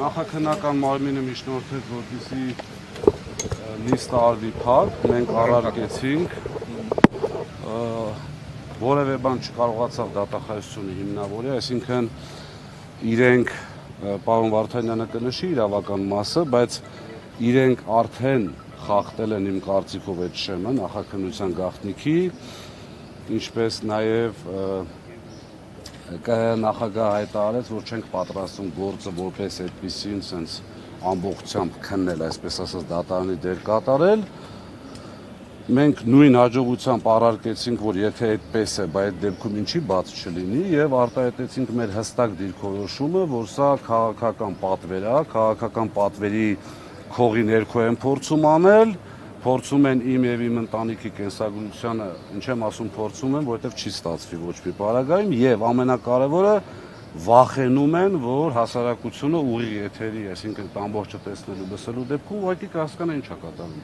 Նախաքննական մարմինը միջնորդեց, որպեսզի նիստ արվի փակ, մենք առարկեցինք, որևէ բան չկարողացավ դատախազությունը հիմնավորի, այսինքն իրենք պարոն Վարդանյանը կնշի իրավական մասը, բայց իրենք արդեն խախտել են իմ կարծիքով այդ շեմը նախաքննության գաղտնիքի, ինչպես նաև ԿՀ նախագահը հայտարարեց, որ չենք պատրաստում գործը որպես այդպիսին սենց ամբողջությամբ քննել, այսպես ասած դատարանի դեր կատարել։ Մենք նույն հաջողությամբ առարկեցինք, որ եթե այդպես է, բայց այդ դեպքում ինչի բաց չլինի եւ արտահայտեցինք մեր հստակ դիրքորոշումը, որ սա քաղաքական պատվեր է, քաղաքական պատվերի քողի ներքո են փորձում անել, փորձում են իմ եւ իմ ընտանիքի կենսագրությանը, ինչ եմ ասում փորձում են, որովհետեւ չի ստացվի ոչ մի պարագայում եւ ամենակարևորը վախենում են, որ հասարակությունը ուղիղ եթերի, այսինքն ամբողջը տեսնելու լսելու դեպքում ուղղակի կհասկանա ինչ է կատարվում։